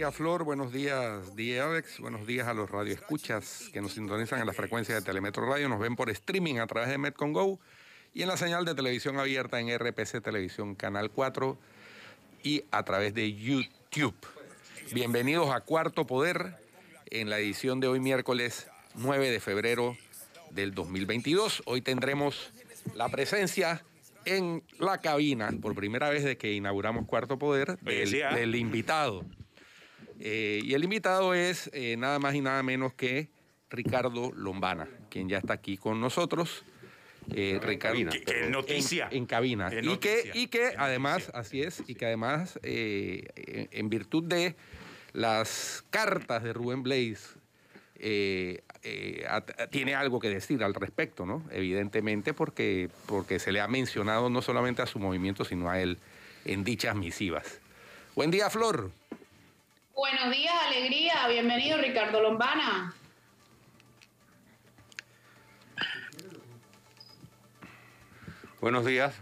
días, Flor. Buenos días, Alex. Buenos días a los radioescuchas que nos sintonizan en la frecuencia de Telemetro Radio. Nos ven por streaming a través de Metcon Go y en la señal de televisión abierta en RPC Televisión Canal 4 y a través de YouTube. Bienvenidos a Cuarto Poder en la edición de hoy, miércoles 9 de febrero del 2022. Hoy tendremos la presencia en la cabina, por primera vez desde que inauguramos Cuarto Poder, del invitado. Y el invitado es nada más y nada menos que Ricardo Lombana, quien ya está aquí con nosotros. Ricardo, ¿Qué noticia? En cabina. Y que además, así es, y que además, en virtud de las cartas de Rubén Blades, tiene algo que decir al respecto, ¿no? Evidentemente porque se le ha mencionado no solamente a su movimiento, sino a él en dichas misivas. Buen día, Flor. Buenos días, alegría. Bienvenido, Ricardo Lombana. Buenos días,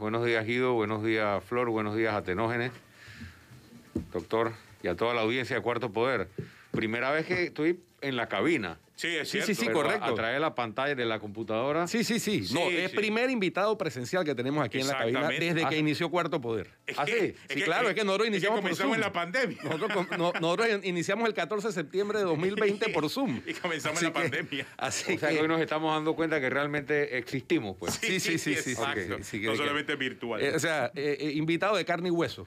Guido, buenos días, Flor, buenos días, Atenógenes, doctor, y a toda la audiencia de Cuarto Poder. Primera vez que estoy en la cabina. Sí, es cierto. Sí, correcto. A través de la pantalla de la computadora. Sí. No, es primer invitado presencial que tenemos aquí en la cabina desde que inició Cuarto Poder. Sí, claro, es que nosotros iniciamos por Zoom. En la pandemia. Nosotros iniciamos el 14 de septiembre de 2020 por Zoom. Y comenzamos en la pandemia. O sea que hoy nos estamos dando cuenta que realmente existimos, pues. Sí. Exacto. No solamente virtual. Invitado de carne y hueso,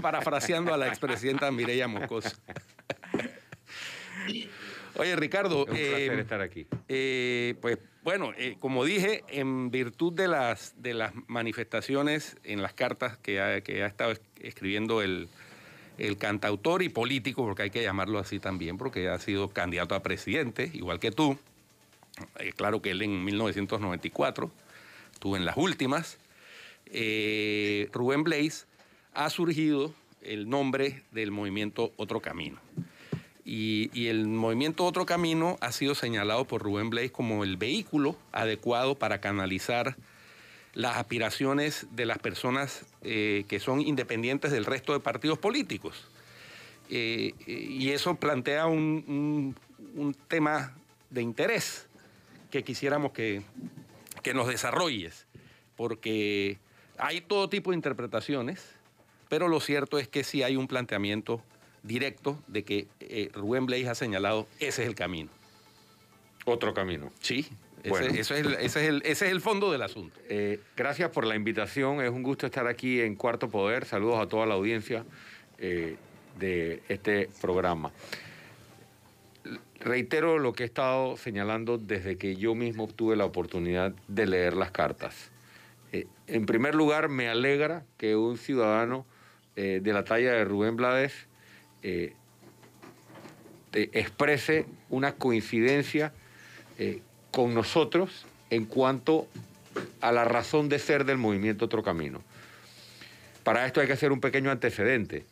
parafraseando a la expresidenta Mireya Moscoso. Oye, Ricardo, es un placer estar aquí. Pues bueno, como dije, en virtud de las manifestaciones en las cartas que ha estado escribiendo el cantautor y político, porque hay que llamarlo así también, porque ha sido candidato a presidente, igual que tú. Claro que él en 1994 estuvo en las últimas. Rubén Blades, ha surgido el nombre del movimiento Otro Camino. Y el movimiento Otro Camino ha sido señalado por Rubén Blades como el vehículo adecuado para canalizar las aspiraciones de las personas que son independientes del resto de partidos políticos. Y eso plantea un tema de interés que quisiéramos que nos desarrolles, porque hay todo tipo de interpretaciones, pero lo cierto es que sí hay un planteamiento directo de que Rubén Blades ha señalado ese es el camino. Otro camino. Sí, bueno. ese es el fondo del asunto. Gracias por la invitación, es un gusto estar aquí en Cuarto Poder. Saludos a toda la audiencia de este programa. Reitero lo que he estado señalando desde que yo mismo tuve la oportunidad de leer las cartas. En primer lugar, me alegra que un ciudadano de la talla de Rubén Blades exprese una coincidencia con nosotros en cuanto a la razón de ser del movimiento Otro Camino. Para esto hay que hacer un pequeño antecedente.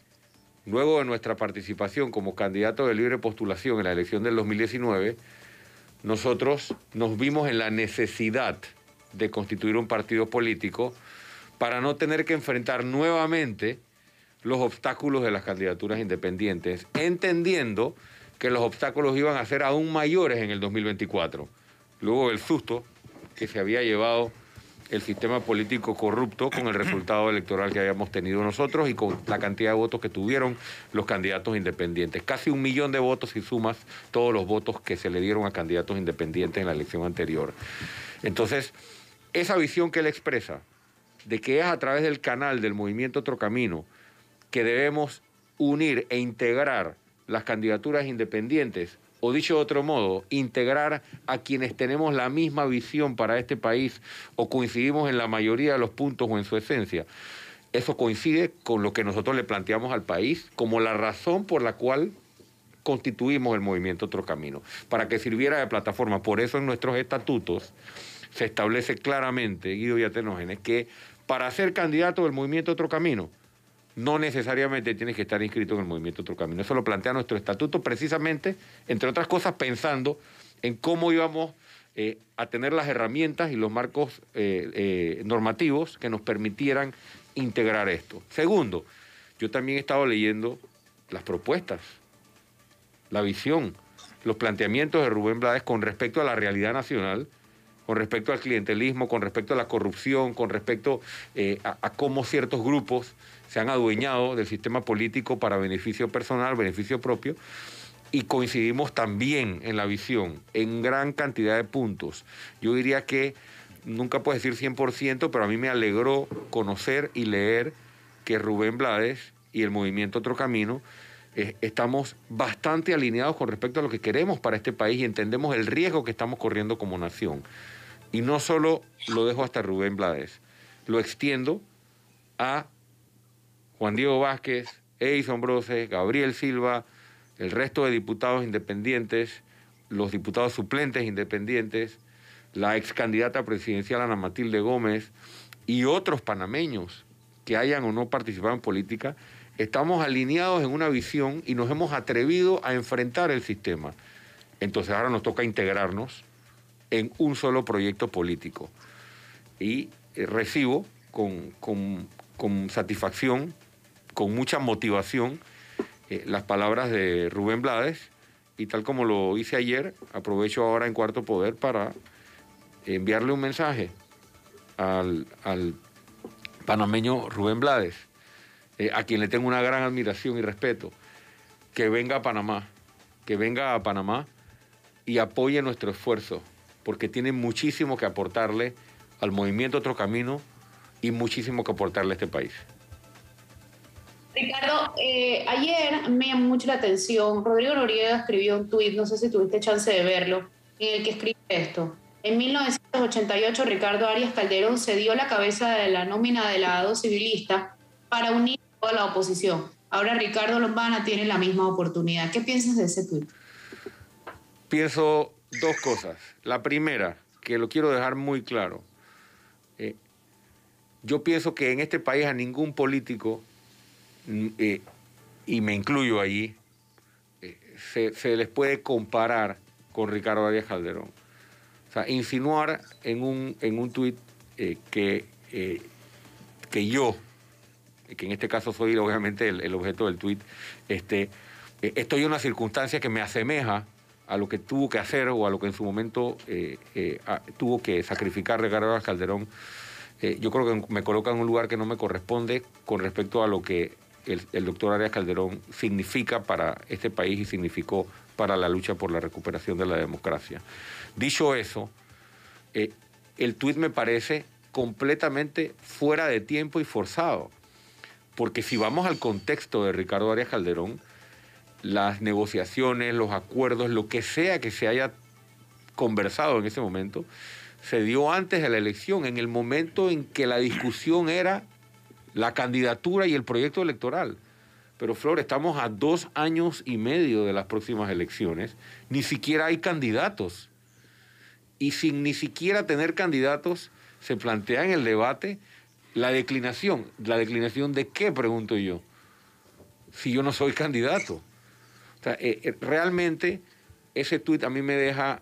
Luego de nuestra participación como candidato de libre postulación en la elección del 2019, nosotros nos vimos en la necesidad de constituir un partido político para no tener que enfrentar nuevamente los obstáculos de las candidaturas independientes, entendiendo que los obstáculos iban a ser aún mayores en el 2024, luego del susto que se había llevado el sistema político corrupto con el resultado electoral que habíamos tenido nosotros y con la cantidad de votos que tuvieron los candidatos independientes. Casi 1 millón de votos si sumas todos los votos que se le dieron a candidatos independientes en la elección anterior. Entonces, esa visión que él expresa de que es a través del canal del movimiento Otro Camino que debemos unir e integrar las candidaturas independientes, o dicho de otro modo, integrar a quienes tenemos la misma visión para este país o coincidimos en la mayoría de los puntos o en su esencia. Eso coincide con lo que nosotros le planteamos al país como la razón por la cual constituimos el movimiento Otro Camino, para que sirviera de plataforma. Por eso en nuestros estatutos se establece claramente, Guido y Atenógenes, que para ser candidato del movimiento Otro Camino, no necesariamente tienes que estar inscrito en el movimiento Otro Camino. Eso lo plantea nuestro estatuto precisamente, entre otras cosas, pensando en cómo íbamos a tener las herramientas y los marcos normativos que nos permitieran integrar esto. Segundo, yo también he estado leyendo las propuestas la visión, los planteamientos de Rubén Blades con respecto a la realidad nacional, con respecto al clientelismo, con respecto a la corrupción, con respecto a cómo ciertos grupos se han adueñado del sistema político para beneficio personal, beneficio propio, y coincidimos también en la visión, en gran cantidad de puntos. Yo diría que nunca puedo decir 100%, pero a mí me alegró conocer y leer que Rubén Blades y el movimiento Otro Camino estamos bastante alineados con respecto a lo que queremos para este país y entendemos el riesgo que estamos corriendo como nación. Y no solo lo dejo hasta Rubén Blades, lo extiendo a Juan Diego Vázquez, Edison Broses, Gabriel Silva, el resto de diputados independientes, los diputados suplentes independientes, la ex candidata presidencial Ana Matilde Gómez y otros panameños que hayan o no participado en política. Estamos alineados en una visión y nos hemos atrevido a enfrentar el sistema. Entonces ahora nos toca integrarnos en un solo proyecto político. Y recibo con satisfacción, con mucha motivación, las palabras de Rubén Blades, y tal como lo hice ayer, aprovecho ahora en Cuarto Poder para enviarle un mensaje al panameño Rubén Blades, a quien le tengo una gran admiración y respeto, que venga a Panamá y apoye nuestro esfuerzo, porque tiene muchísimo que aportarle al movimiento Otro Camino y muchísimo que aportarle a este país. Ricardo, ayer me llamó mucho la atención, Rodrigo Noriega escribió un tuit, no sé si tuviste chance de verlo, en el que escribe esto. En 1988, Ricardo Arias Calderón cedió la cabeza de la nómina de la civilista para unir a toda la oposición. Ahora Ricardo Lombana tiene la misma oportunidad. ¿Qué piensas de ese tuit? Pienso dos cosas. La primera, que lo quiero dejar muy claro. Yo pienso que en este país a ningún político, y me incluyo allí, se les puede comparar con Ricardo Arias Calderón. O sea, insinuar en un tuit que yo, que en este caso soy obviamente el objeto del tuit, estoy en una circunstancia que me asemeja a lo que tuvo que hacer o a lo que en su momento tuvo que sacrificar Ricardo Arias Calderón. Yo creo que me coloca en un lugar que no me corresponde con respecto a lo que el doctor Arias Calderón significa para este país y significó para la lucha por la recuperación de la democracia. Dicho eso, el tuit me parece completamente fuera de tiempo y forzado, porque si vamos al contexto de Ricardo Arias Calderón, las negociaciones, los acuerdos, lo que sea que se haya conversado en ese momento, se dio antes de la elección, en el momento en que la discusión era la candidatura y el proyecto electoral. Pero, Flor, estamos a 2 años y medio de las próximas elecciones, ni siquiera hay candidatos. Y sin ni siquiera tener candidatos, se plantea en el debate la declinación. ¿La declinación de qué, pregunto yo? Si yo no soy candidato. O sea, realmente ese tuit a mí me deja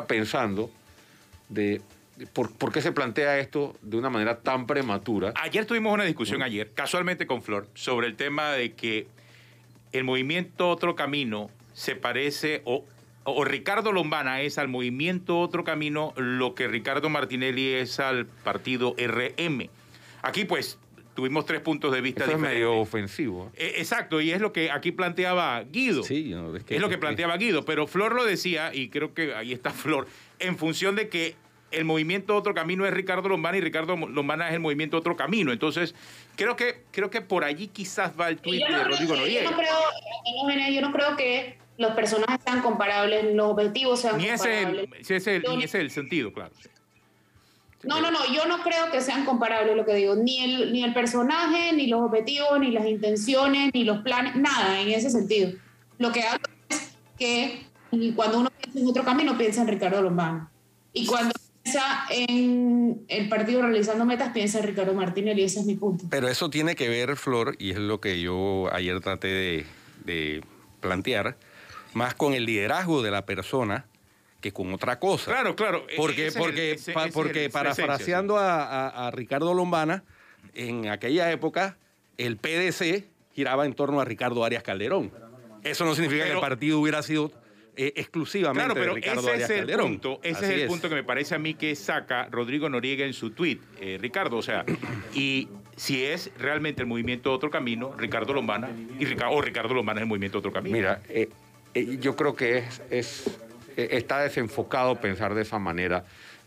pensando ¿por qué se plantea esto de una manera tan prematura? Ayer tuvimos una discusión, casualmente con Flor, sobre el tema de que el movimiento Otro Camino se parece, o Ricardo Lombana es al movimiento Otro Camino lo que Ricardo Martinelli es al partido RM. Aquí, pues, tuvimos 3 puntos de vista Eso diferentes. Es medio ofensivo. Exacto, y es lo que aquí planteaba Guido. Sí, no, es lo que planteaba Guido, pero Flor lo decía, y creo que ahí está Flor, en función de que el movimiento Otro Camino es Ricardo Lombana y Ricardo Lombana es el movimiento Otro Camino. Entonces, creo que por allí quizás va el tuit de Rodrigo Noriega. Yo no creo que los personajes sean comparables, los objetivos sean comparables. Ni ese es el sentido, claro. No, yo no creo que sean comparables, lo que digo. Ni el personaje, ni los objetivos, ni las intenciones, ni los planes, nada en ese sentido. Lo que hablo es que cuando uno piensa en Otro Camino, piensa en Ricardo Lombana. Y cuando piensa en el partido realizando metas, piensa en Ricardo Martinelli, ese es mi punto. Pero eso tiene que ver, Flor, y es lo que yo ayer traté de plantear, más con el liderazgo de la persona que con otra cosa. Claro. Porque parafraseando a Ricardo Lombana, en aquella época el PDC giraba en torno a Ricardo Arias Calderón. Eso no significa que el partido hubiera sido exclusivamente de Ricardo Arias Calderón. Ese es el punto que me parece a mí que saca Rodrigo Noriega en su tweet, Ricardo. O sea, y si es realmente el movimiento Otro Camino, Ricardo Lombana, o Ricardo Lombana es el movimiento Otro Camino. Mira, yo creo que está desenfocado pensar de esa manera,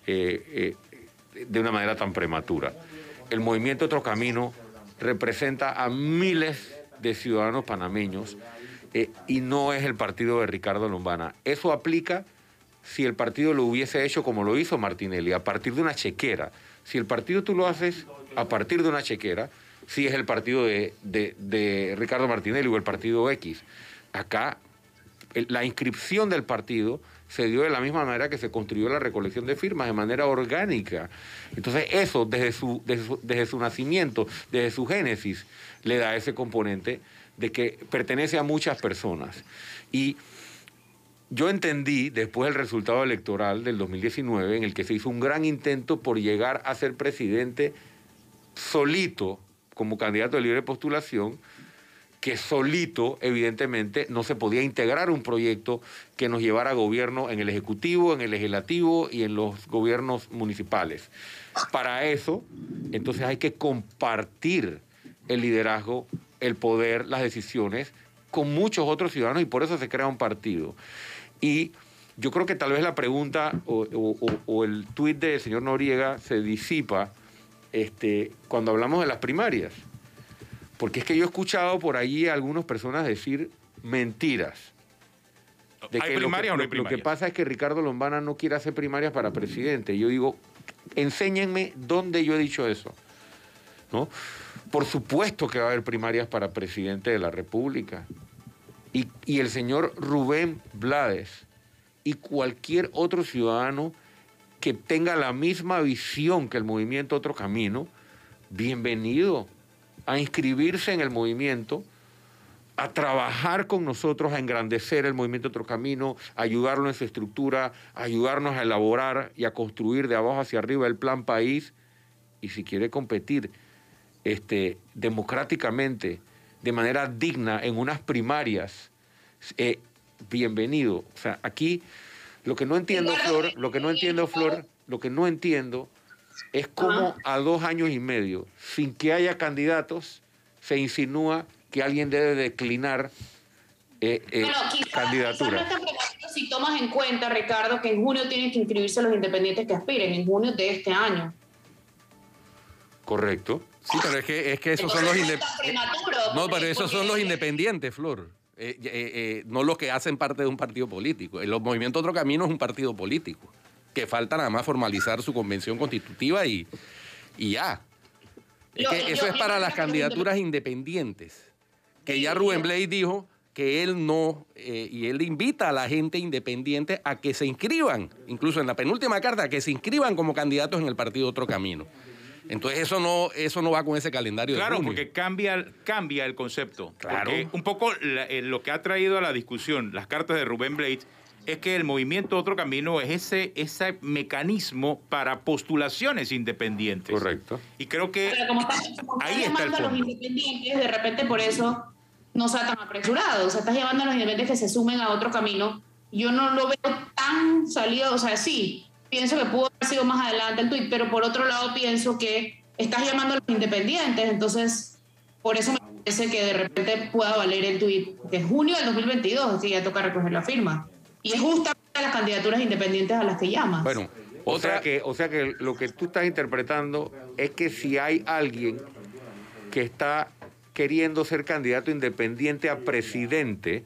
de una manera tan prematura. El movimiento Otro Camino representa a miles de ciudadanos panameños y no es el partido de Ricardo Lombana. Eso aplica si el partido lo hubiese hecho como lo hizo Martinelli, a partir de una chequera. Si el partido tú lo haces a partir de una chequera, sí es el partido de Ricardo Martinelli o el partido X. Acá la inscripción del partido se dio de la misma manera que se construyó la recolección de firmas, de manera orgánica. Entonces eso, desde su nacimiento, desde su génesis, le da ese componente de que pertenece a muchas personas. Y yo entendí, después del resultado electoral del 2019, en el que se hizo un gran intento por llegar a ser presidente solito, como candidato de libre postulación, que solito, evidentemente, no se podía integrar un proyecto que nos llevara a gobierno en el Ejecutivo, en el Legislativo y en los gobiernos municipales. Para eso, entonces hay que compartir el liderazgo, el poder, las decisiones con muchos otros ciudadanos y por eso se crea un partido. Y yo creo que tal vez la pregunta o el tuit del señor Noriega se disipa cuando hablamos de las primarias. Porque es que yo he escuchado por allí a algunas personas decir mentiras. ¿Hay primarias o no hay Lo primarias? que pasa es que Ricardo Lombana no quiere hacer primarias para presidente. Yo digo, enséñenme dónde yo he dicho eso, ¿no? Por supuesto que va a haber primarias para presidente de la República. Y el señor Rubén Blades y cualquier otro ciudadano que tenga la misma visión que el movimiento Otro Camino, bienvenido a inscribirse en el movimiento, a trabajar con nosotros, a engrandecer el movimiento Otro Camino, a ayudarlo en su estructura, a ayudarnos a elaborar y a construir de abajo hacia arriba el plan país. Y si quiere competir democráticamente, de manera digna, en unas primarias, bienvenido. O sea, aquí lo que no entiendo, Flor, lo que no entiendo es cómo a 2 años y medio, sin que haya candidatos, se insinúa que alguien debe declinar candidatura. Quizás no si tomas en cuenta, Ricardo, que en junio tienen que inscribirse los independientes que aspiren, en junio de este año. Correcto. Sí, pero es que esos son los independientes. No, pero esos son los independientes, Flor. No los que hacen parte de un partido político. El movimiento Otro Camino es un partido político, que falta nada más formalizar su convención constitutiva y ya. Eso es para las candidaturas independientes. Que ya Rubén Blades dijo que él no, y él invita a la gente independiente a que se inscriban, incluso en la penúltima carta, que se inscriban como candidatos en el partido Otro Camino. Entonces eso no va con ese calendario. Claro, de junio. porque cambia el concepto. Claro. Porque un poco lo que ha traído a la discusión las cartas de Rubén Blades es que el movimiento Otro Camino es ese mecanismo para postulaciones independientes. Correcto. Y creo que como ahí estás está el llamando a los fondo. independientes, de repente por eso no sea tan apresurado. O sea, estás llevando a los independientes que se sumen a Otro Camino. Yo no lo veo tan salido, o sea, sí, pienso que pudo haber sido más adelante el tuit, pero por otro lado pienso que estás llamando a los independientes, entonces por eso me parece que de repente pueda valer el tuit, que es junio del 2022, así ya toca recoger la firma. Y es justamente las candidaturas independientes a las que llamas. Bueno, O sea que lo que tú estás interpretando es que si hay alguien que está queriendo ser candidato independiente a presidente,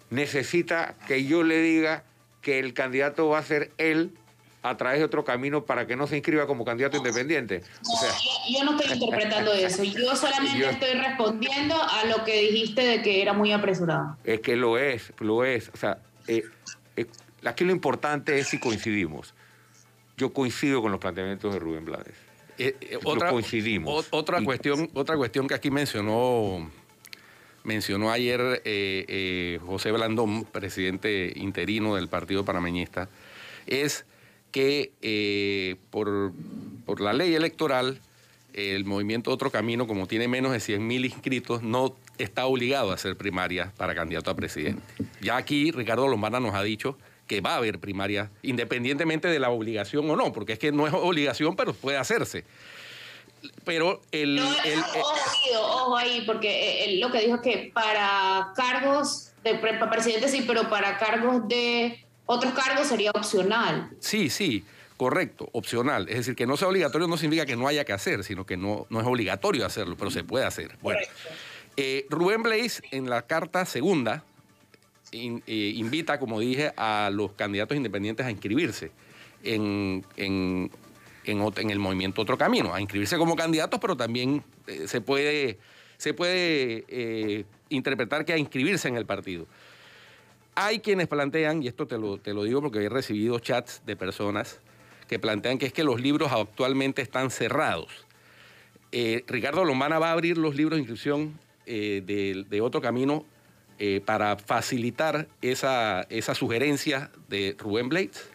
necesita que yo le diga que el candidato va a ser él a través de Otro Camino para que no se inscriba como candidato independiente. O sea, yo no estoy interpretando eso. Yo solamente estoy respondiendo a lo que dijiste de que era muy apresurado. es que lo es. O sea, aquí lo importante es si coincidimos. Yo coincido con los planteamientos de Rubén Blades. Coincidimos. Otra cuestión que aquí mencionó ayer José Blandón, presidente interino del Partido Panameñista, es que por la ley electoral el movimiento Otro Camino, como tiene menos de 100.000 inscritos, no está obligado a hacer primarias para candidato a presidente. Ya aquí Ricardo Lombana nos ha dicho que va a haber primarias, independientemente de la obligación o no, porque es que no es obligación, pero puede hacerse. Pero ojo ahí, porque él lo que dijo es que para cargos para presidente sí, pero para cargos de otros cargos sería opcional. Sí, correcto, opcional. Es decir, que no sea obligatorio no significa que no haya que hacer, sino que no es obligatorio hacerlo, pero se puede hacer. Bueno, Rubén Blades, en la carta segunda, invita, como dije, a los candidatos independientes a inscribirse en el movimiento Otro Camino, a inscribirse como candidatos, pero también se puede interpretar que a inscribirse en el partido. Hay quienes plantean, y esto te lo digo porque he recibido chats de personas que plantean que es que los libros actualmente están cerrados. Ricardo Lombana va a abrir los libros de inscripción de Otro Camino para facilitar esa sugerencia de Rubén Blades.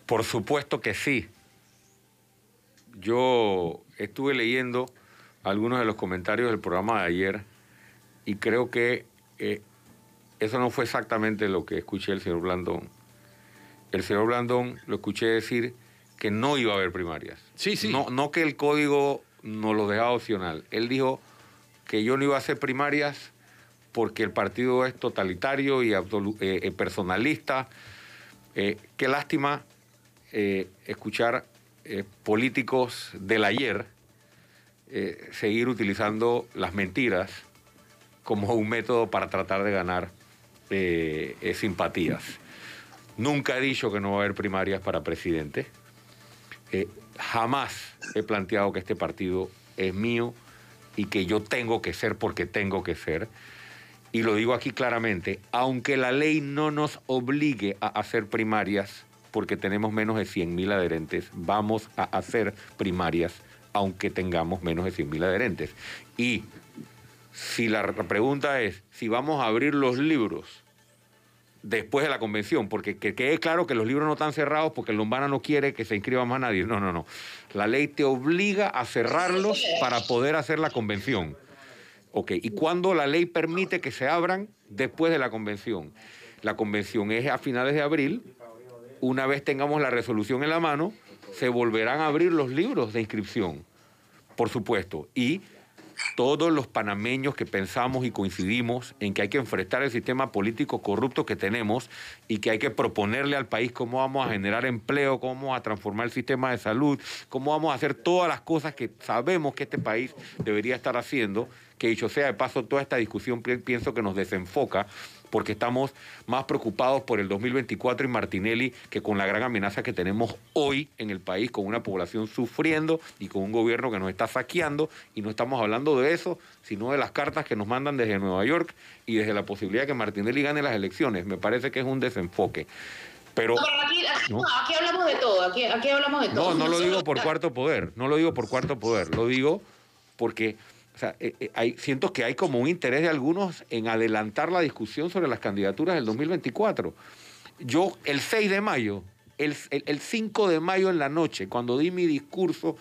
Por supuesto que sí. Yo estuve leyendo algunos de los comentarios del programa de ayer y creo que eso no fue exactamente lo que escuché del señor Blandón. El señor Blandón lo escuché decir que no iba a haber primarias. Sí. No que el código nos lo dejaba opcional. Él dijo que yo no iba a hacer primarias porque el partido es totalitario y personalista. Qué lástima escuchar políticos del ayer seguir utilizando las mentiras como un método para tratar de ganar simpatías. Nunca he dicho que no va a haber primarias para presidente. Jamás he planteado que este partido es mío y que yo tengo que ser porque tengo que ser. Y lo digo aquí claramente, aunque la ley no nos obligue a hacer primarias, porque tenemos menos de 100.000 adherentes, vamos a hacer primarias aunque tengamos menos de 100.000 adherentes. Y si la pregunta es si vamos a abrir los libros después de la convención, porque que quede claro que los libros no están cerrados porque el Lombana no quiere que se inscriba más nadie. No. La ley te obliga a cerrarlos para poder hacer la convención. Ok, ¿y cuándo la ley permite que se abran? Después de la convención. La convención es a finales de abril. Una vez tengamos la resolución en la mano, se volverán a abrir los libros de inscripción, por supuesto. Y todos los panameños que pensamos y coincidimos en que hay que enfrentar el sistema político corrupto que tenemos y que hay que proponerle al país cómo vamos a generar empleo, cómo vamos a transformar el sistema de salud, cómo vamos a hacer todas las cosas que sabemos que este país debería estar haciendo, que dicho sea de paso, toda esta discusión pienso que nos desenfoca porque estamos más preocupados por el 2024 y Martinelli que con la gran amenaza que tenemos hoy en el país, con una población sufriendo y con un gobierno que nos está saqueando, y no estamos hablando de eso, sino de las cartas que nos mandan desde Nueva York y desde la posibilidad de que Martinelli gane las elecciones. Me parece que es un desenfoque. Pero aquí hablamos de todo, aquí hablamos de todo. No lo digo por cuarto poder, lo digo porque... O sea, siento que hay como un interés de algunos en adelantar la discusión sobre las candidaturas del 2024. Yo, el 6 de mayo, el 5 de mayo en la noche, cuando di mi discurso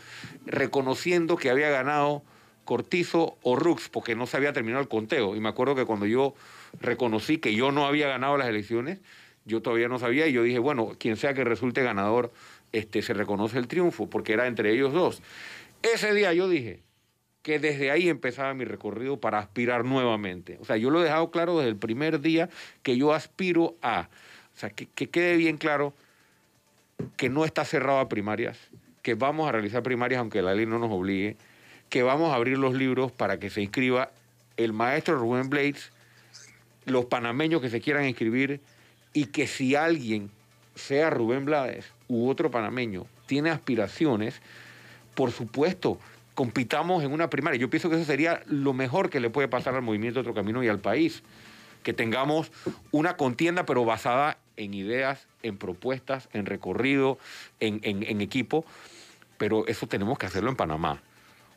reconociendo que había ganado Cortizo o Rux, porque no se había terminado el conteo, y me acuerdo que cuando yo reconocí que yo no había ganado las elecciones, yo todavía no sabía, y yo dije, bueno, quien sea que resulte ganador, se reconoce el triunfo, porque era entre ellos dos. Ese día yo dije que desde ahí empezaba mi recorrido para aspirar nuevamente. O sea, yo lo he dejado claro desde el primer día que yo aspiro a... O sea, que quede bien claro que no está cerrado a primarias, que vamos a realizar primarias aunque la ley no nos obligue, que vamos a abrir los libros para que se inscriba el maestro Rubén Blades, los panameños que se quieran inscribir, y que si alguien, sea Rubén Blades u otro panameño, tiene aspiraciones, por supuesto, compitamos en una primaria. Yo pienso que eso sería lo mejor que le puede pasar al movimiento Otro Camino y al país, que tengamos una contienda pero basada en ideas, en propuestas, en recorrido, en equipo, pero eso tenemos que hacerlo en Panamá.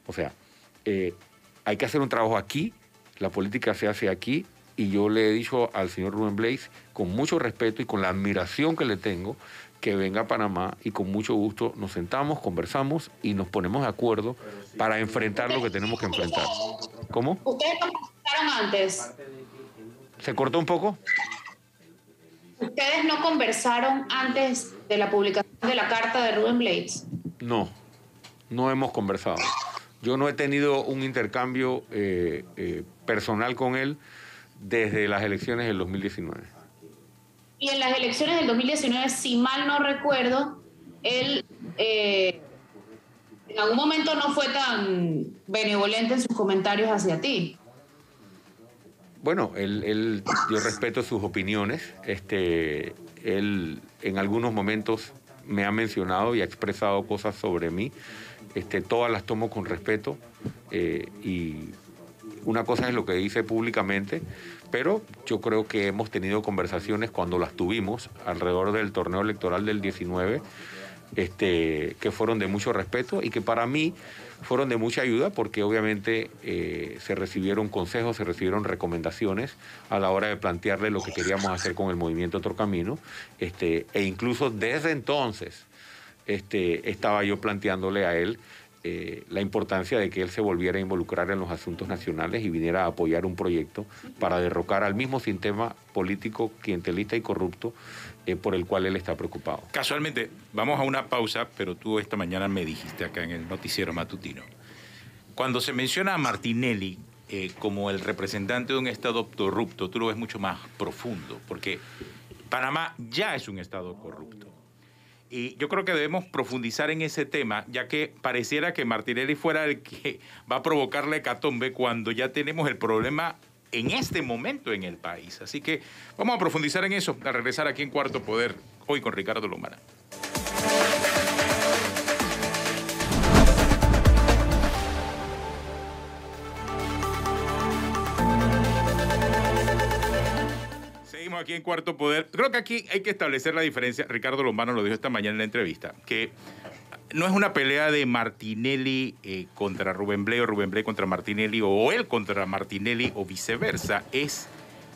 O sea, hay que hacer un trabajo aquí, la política se hace aquí, y yo le he dicho al señor Rubén Blades, con mucho respeto y con la admiración que le tengo, que venga a Panamá y con mucho gusto nos sentamos, conversamos y nos ponemos de acuerdo para enfrentar lo que tenemos que enfrentar. ¿Cómo? ¿Ustedes no conversaron antes? ¿Se cortó un poco? ¿Ustedes no conversaron antes de la publicación de la carta de Rubén Blades? No, no hemos conversado. Yo no he tenido un intercambio personal con él desde las elecciones del 2019. Y en las elecciones del 2019, si mal no recuerdo, él en algún momento no fue tan benevolente en sus comentarios hacia ti. Bueno, yo respeto sus opiniones. Él en algunos momentos me ha mencionado y ha expresado cosas sobre mí. Todas las tomo con respeto. Y una cosa es lo que dice públicamente, pero yo creo que hemos tenido conversaciones cuando las tuvimos alrededor del torneo electoral del 19, que fueron de mucho respeto y que para mí fueron de mucha ayuda porque obviamente se recibieron consejos, se recibieron recomendaciones a la hora de plantearle lo que queríamos hacer con el movimiento Otro Camino, e incluso desde entonces estaba yo planteándole a él la importancia de que él se volviera a involucrar en los asuntos nacionales y viniera a apoyar un proyecto para derrocar al mismo sistema político, clientelista y corrupto por el cual él está preocupado. Casualmente, vamos a una pausa, pero tú esta mañana me dijiste acá en el noticiero matutino, cuando se menciona a Martinelli como el representante de un Estado corrupto, tú lo ves mucho más profundo, porque Panamá ya es un Estado corrupto. Y yo creo que debemos profundizar en ese tema, ya que pareciera que Martinelli fuera el que va a provocar la hecatombe cuando ya tenemos el problema en este momento en el país. Así que vamos a profundizar en eso, a regresar aquí en Cuarto Poder, hoy con Ricardo Lombana. Seguimos aquí en Cuarto Poder. Creo que aquí hay que establecer la diferencia. Ricardo Lombana lo dijo esta mañana en la entrevista, que no es una pelea de Martinelli contra Rubén Blades o Rubén Blades contra Martinelli o él contra Martinelli o viceversa. Es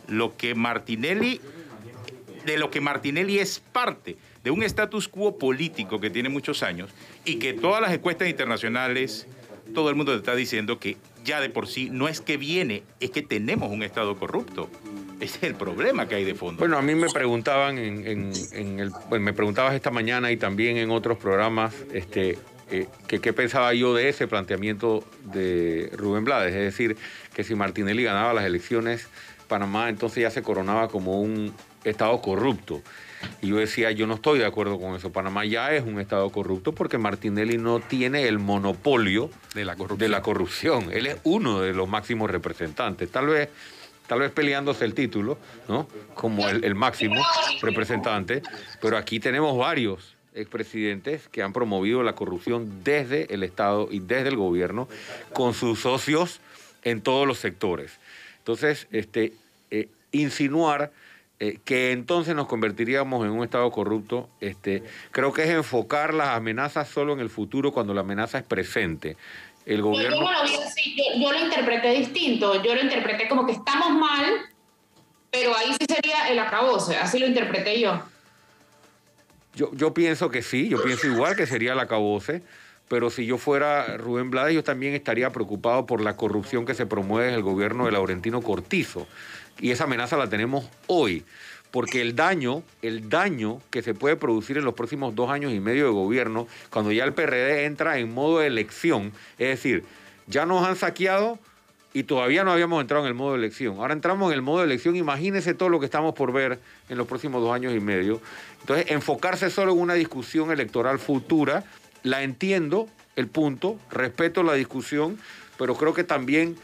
lo que Martinelli, de lo que Martinelli es parte de un status quo político que tiene muchos años y que todas las encuestas internacionales, todo el mundo te está diciendo que ya de por sí no es que viene, es que tenemos un Estado corrupto. Ese es el problema que hay de fondo. Bueno, a mí me preguntaban me preguntabas esta mañana y también en otros programas que qué pensaba yo de ese planteamiento de Rubén Blades, es decir, que si Martinelli ganaba las elecciones, Panamá entonces ya se coronaba como un Estado corrupto. Y yo decía, yo no estoy de acuerdo con eso. Panamá ya es un Estado corrupto porque Martinelli no tiene el monopolio de la corrupción. Él es uno de los máximos representantes. Tal vez peleándose el título, ¿no? Como el máximo representante, pero aquí tenemos varios expresidentes que han promovido la corrupción desde el Estado y desde el gobierno con sus socios en todos los sectores. Entonces, insinuar que entonces nos convertiríamos en un Estado corrupto, creo que es enfocar las amenazas solo en el futuro cuando la amenaza es presente. El gobierno... Yo no lo vi así, yo lo interpreté distinto, yo lo interpreté como que estamos mal, pero ahí sí sería el acabose, así lo interpreté yo. Yo pienso que sí, yo pienso igual que sería el acabose, pero si yo fuera Rubén Blades, yo también estaría preocupado por la corrupción que se promueve en el gobierno de Laurentino Cortizo, y esa amenaza la tenemos hoy. Porque el daño que se puede producir en los próximos 2 años y medio de gobierno, cuando ya el PRD entra en modo de elección, es decir, ya nos han saqueado y todavía no habíamos entrado en el modo de elección. Ahora entramos en el modo de elección, imagínense todo lo que estamos por ver en los próximos 2 años y medio. Entonces, enfocarse solo en una discusión electoral futura, la entiendo, el punto, respeto la discusión, pero creo que también,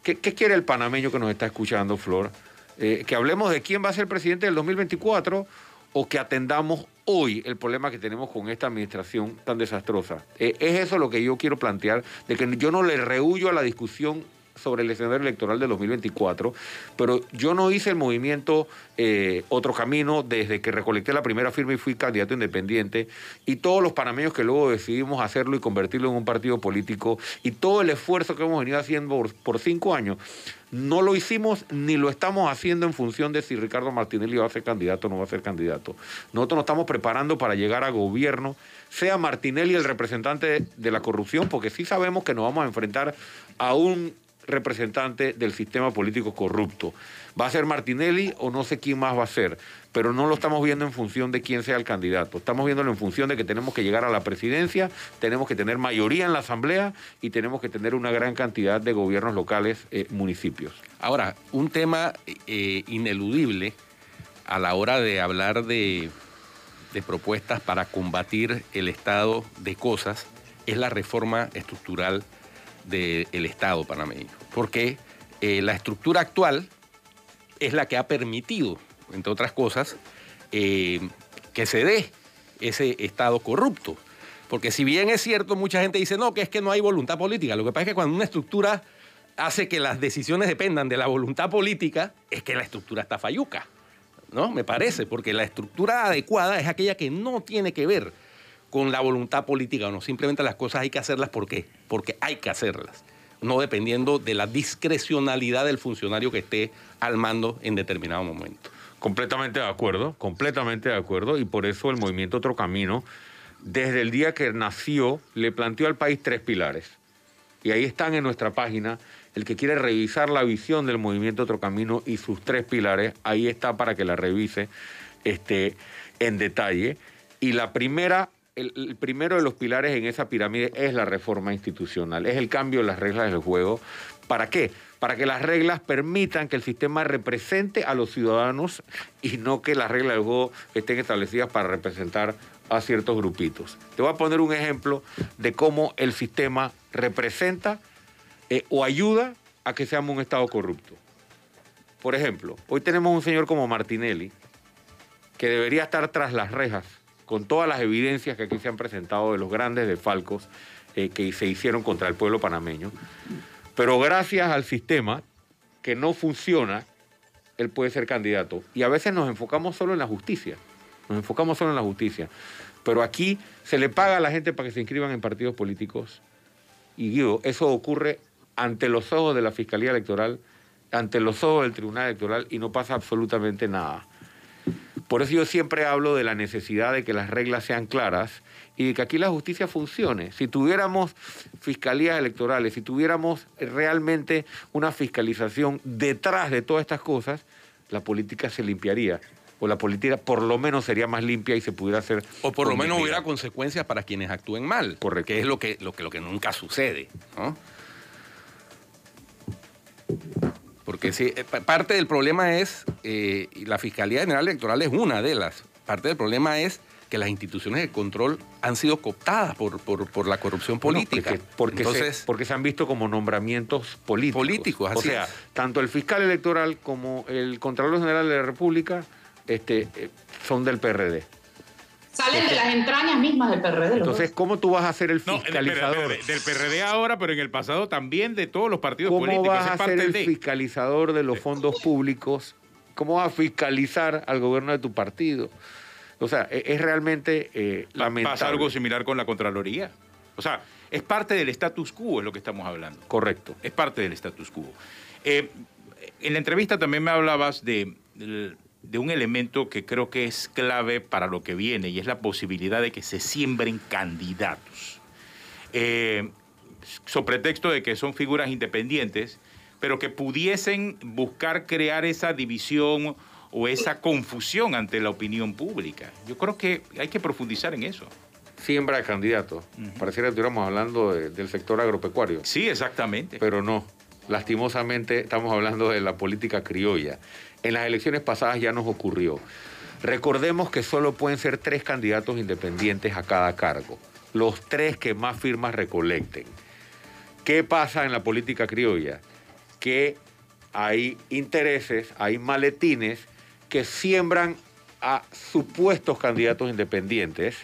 ¿qué quiere el panameño que nos está escuchando, Flor? Que hablemos de quién va a ser presidente del 2024 o que atendamos hoy el problema que tenemos con esta administración tan desastrosa. Es eso lo que yo quiero plantear, de que yo no le rehuyo a la discusión sobre el escenario electoral del 2024, pero yo no hice el movimiento Otro Camino desde que recolecté la primera firma y fui candidato independiente, y todos los panameños que luego decidimos hacerlo y convertirlo en un partido político, y todo el esfuerzo que hemos venido haciendo por 5 años, no lo hicimos ni lo estamos haciendo en función de si Ricardo Martinelli va a ser candidato o no va a ser candidato. Nosotros nos estamos preparando para llegar a gobierno, sea Martinelli el representante de la corrupción, porque sí sabemos que nos vamos a enfrentar a un representante del sistema político corrupto. ¿Va a ser Martinelli o no sé quién más va a ser? Pero no lo estamos viendo en función de quién sea el candidato. Estamos viéndolo en función de que tenemos que llegar a la presidencia, tenemos que tener mayoría en la asamblea y tenemos que tener una gran cantidad de gobiernos locales, municipios. Ahora, un tema ineludible a la hora de hablar de propuestas para combatir el estado de cosas es la reforma estructural del Estado panameño. Porque la estructura actual es la que ha permitido, entre otras cosas, que se dé ese Estado corrupto. Porque si bien es cierto, mucha gente dice, no, que es que no hay voluntad política. Lo que pasa es que cuando una estructura hace que las decisiones dependan de la voluntad política, es que la estructura está falluca, ¿no? Me parece, porque la estructura adecuada es aquella que no tiene que ver con la voluntad política o no. Simplemente las cosas hay que hacerlas porque hay que hacerlas, no dependiendo de la discrecionalidad del funcionario que esté al mando en determinado momento. Completamente de acuerdo, y por eso el movimiento Otro Camino, desde el día que nació, le planteó al país 3 pilares. Y ahí están en nuestra página. El que quiere revisar la visión del movimiento Otro Camino y sus 3 pilares, ahí está para que la revise en detalle. Y la primera, el primero de los pilares en esa pirámide es la reforma institucional, es el cambio de las reglas del juego. ¿Para qué? Para que las reglas permitan que el sistema represente a los ciudadanos y no que las reglas del juego estén establecidas para representar a ciertos grupitos. Te voy a poner un ejemplo de cómo el sistema representa o ayuda a que seamos un Estado corrupto. Por ejemplo, hoy tenemos un señor como Martinelli que debería estar tras las rejas con todas las evidencias que aquí se han presentado de los grandes desfalcos que se hicieron contra el pueblo panameño. Pero gracias al sistema que no funciona, él puede ser candidato. Y a veces nos enfocamos solo en la justicia. Pero aquí se le paga a la gente para que se inscriban en partidos políticos. Y Guido, eso ocurre ante los ojos de la Fiscalía Electoral, ante los ojos del Tribunal Electoral, y no pasa absolutamente nada. Por eso yo siempre hablo de la necesidad de que las reglas sean claras y de que aquí la justicia funcione. Si tuviéramos fiscalías electorales, si tuviéramos realmente una fiscalización detrás de todas estas cosas, la política se limpiaría. O la política por lo menos sería más limpia y se pudiera hacer... O por lo menos hubiera consecuencias para quienes actúen mal. Correcto. Que es lo que nunca sucede, ¿no? Porque sí, parte del problema es, y la Fiscalía General Electoral es una de las, parte del problema es que las instituciones de control han sido cooptadas por la corrupción política. Bueno, porque se han visto como nombramientos políticos. Así o sea, es. Tanto el fiscal electoral como el Contralor General de la República son del PRD. Salen de las entrañas mismas del PRD. Entonces, ¿cómo tú vas a ser el fiscalizador? No, del PRD ahora, pero en el pasado también de todos los partidos políticos. ¿Cómo vas a ser el fiscalizador de los fondos públicos? ¿Cómo vas a fiscalizar al gobierno de tu partido? O sea, es realmente lamentable. Pasa algo similar con la Contraloría. O sea, es parte del status quo, es lo que estamos hablando. Correcto. Es parte del status quo. En la entrevista también me hablabas de un elemento que creo que es clave para lo que viene, y es la posibilidad de que se siembren candidatos. Sobre pretexto de que son figuras independientes, pero que pudiesen buscar crear esa división o esa confusión ante la opinión pública. Yo creo que hay que profundizar en eso. Siembra de candidatos. Pareciera que estuviéramos hablando del sector agropecuario. Sí, exactamente. Pero no. Lastimosamente estamos hablando de la política criolla. En las elecciones pasadas ya nos ocurrió. Recordemos que solo pueden ser 3 candidatos independientes a cada cargo. Los 3 que más firmas recolecten. ¿Qué pasa en la política criolla? Que hay intereses, hay maletines que siembran a supuestos candidatos independientes,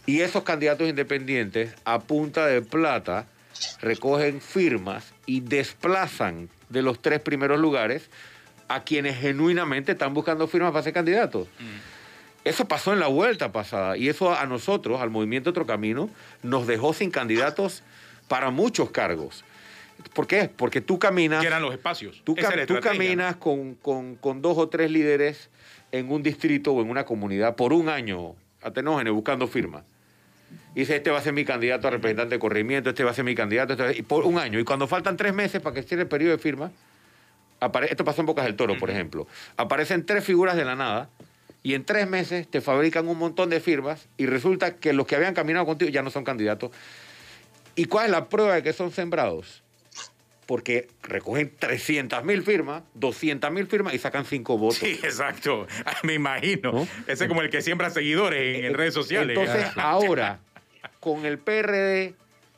y esos candidatos independientes a punta de plata recogen firmas y desplazan de los 3 primeros lugares a quienes genuinamente están buscando firmas para ser candidatos. Eso pasó en la vuelta pasada, y eso a nosotros, al Movimiento Otro Camino, nos dejó sin candidatos para muchos cargos. ¿Por qué? Porque tú caminas... Que eran los espacios. Tú caminas con 2 o 3 líderes en un distrito o en una comunidad por un año, atenógenes, buscando firmas. Y dice, este va a ser mi candidato a representante de corregimiento, este va a ser mi candidato, y por un año. Y cuando faltan 3 meses para que cierre el periodo de firma, esto pasó en Bocas del Toro, por ejemplo, aparecen 3 figuras de la nada y en 3 meses te fabrican un montón de firmas y resulta que los que habían caminado contigo ya no son candidatos. ¿Y cuál es la prueba de que son sembrados? Porque recogen 300.000 firmas, 200.000 firmas y sacan 5 votos. Sí, exacto. Me imagino. ¿No? Ese es como el que siembra seguidores en redes sociales. Entonces, ahora, con el PRD,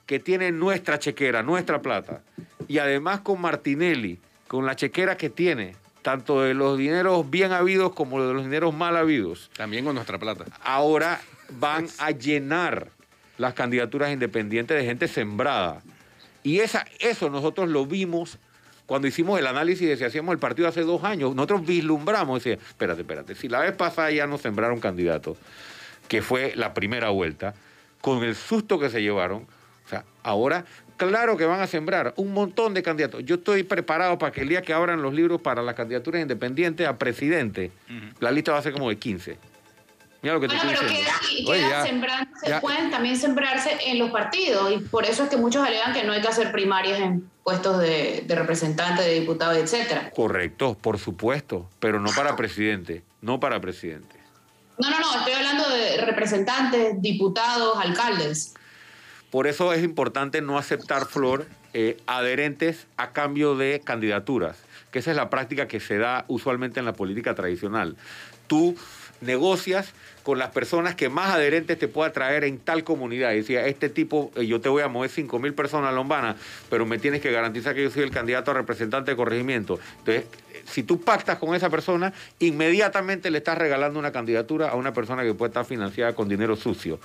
que tiene nuestra chequera, nuestra plata, y además con Martinelli, con la chequera que tiene, tanto de los dineros bien habidos como de los dineros mal habidos. También con nuestra plata. Ahora van a llenar las candidaturas independientes de gente sembrada. Y eso nosotros lo vimos cuando hicimos el análisis de si hacíamos el partido hace 2 años. Nosotros vislumbramos y decíamos, espérate, si la vez pasada ya nos sembraron candidatos, que fue la primera vuelta, con el susto que se llevaron, o sea, ahora claro que van a sembrar un montón de candidatos. Yo estoy preparado para que el día que abran los libros para las candidaturas independientes a presidente, la lista va a ser como de 15. Mira lo que te estoy diciendo. Pueden también sembrarse en los partidos y por eso es que muchos alegan que no hay que hacer primarias en puestos de representantes, de diputados, etcétera. Correcto, por supuesto, pero no para presidente, no para presidente. No, estoy hablando de representantes, diputados, alcaldes. Por eso es importante no aceptar, Flor, adherentes a cambio de candidaturas, que esa es la práctica que se da usualmente en la política tradicional. Tú negocias con las personas que más adherentes te pueda traer en tal comunidad. Y decía, este tipo, yo te voy a mover 5.000 personas a Lombana, pero me tienes que garantizar que yo soy el candidato a representante de corregimiento. Entonces, si tú pactas con esa persona, inmediatamente le estás regalando una candidatura a una persona que puede estar financiada con dinero sucio.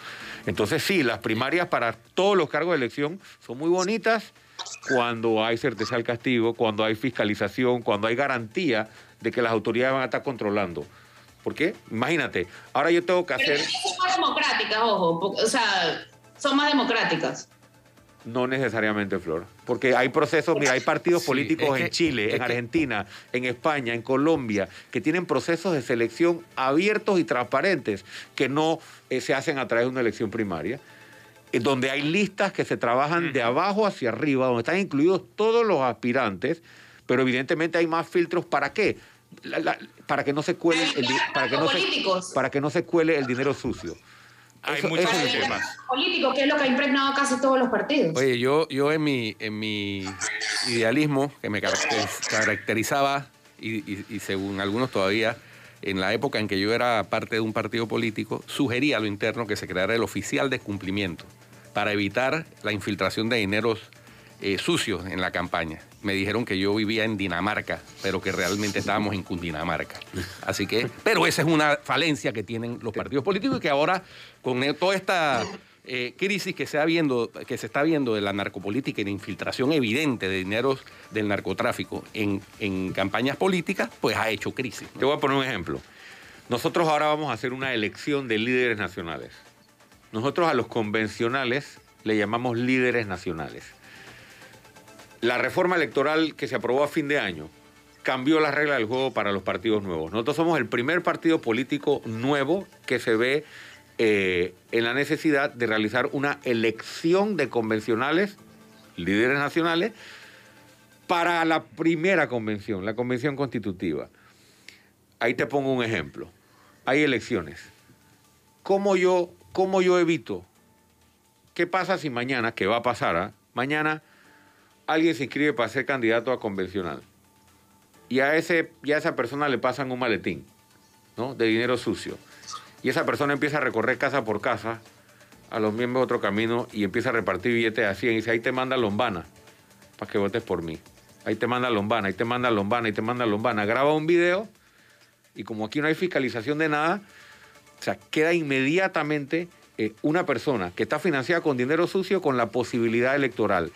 Entonces, sí, las primarias para todos los cargos de elección son muy bonitas cuando hay certeza del castigo, cuando hay fiscalización, cuando hay garantía de que las autoridades van a estar controlando. ¿Por qué? Imagínate, ahora yo tengo que hacer... Pero son más democráticas, ojo, o sea, son más democráticas. No necesariamente, Flor, porque hay procesos, mira, hay partidos políticos en Chile, en Argentina, en España, en Colombia, que tienen procesos de selección abiertos y transparentes que no se hacen a través de una elección primaria, donde hay listas que se trabajan de abajo hacia arriba, donde están incluidos todos los aspirantes, pero evidentemente hay más filtros. ¿Para qué? Para que no se cuele para que no se cuele el dinero sucio. Hay muchos temas políticos, que es lo que ha impregnado casi todos los partidos. Oye, yo en mi idealismo, que me caracterizaba, y según algunos todavía, en la época en que yo era parte de un partido político, sugería a lo interno que se creara el oficial de cumplimiento para evitar la infiltración de dineros sucios en la campaña. Me dijeron que yo vivía en Dinamarca, pero que realmente estábamos en Cundinamarca. Así que, pero esa es una falencia que tienen los partidos políticos y que ahora, con toda esta crisis que se está viendo de la narcopolítica y de infiltración evidente de dineros del narcotráfico en campañas políticas, pues ha hecho crisis, ¿no? Te voy a poner un ejemplo. Nosotros ahora vamos a hacer una elección de líderes nacionales. Nosotros a los convencionales le llamamos líderes nacionales. La reforma electoral que se aprobó a fin de año cambió las reglas del juego para los partidos nuevos. Nosotros somos el primer partido político nuevo que se ve en la necesidad de realizar una elección de convencionales, líderes nacionales, para la primera convención, la convención constitutiva. Ahí te pongo un ejemplo. Hay elecciones. ¿Cómo yo evito? ¿Qué pasa si mañana, que va a pasar, mañana alguien se inscribe para ser candidato a convencional y a esa persona le pasan un maletín, ¿no?, de dinero sucio, y esa persona empieza a recorrer casa por casa a los miembros de Otro Camino y empieza a repartir billetes a 100 y dice, ahí te manda Lombana para que votes por mí, ahí te manda Lombana, ahí te manda Lombana, ahí te manda Lombana, graba un video y como aquí no hay fiscalización de nada, o sea, queda inmediatamente una persona que está financiada con dinero sucio con la posibilidad electoral.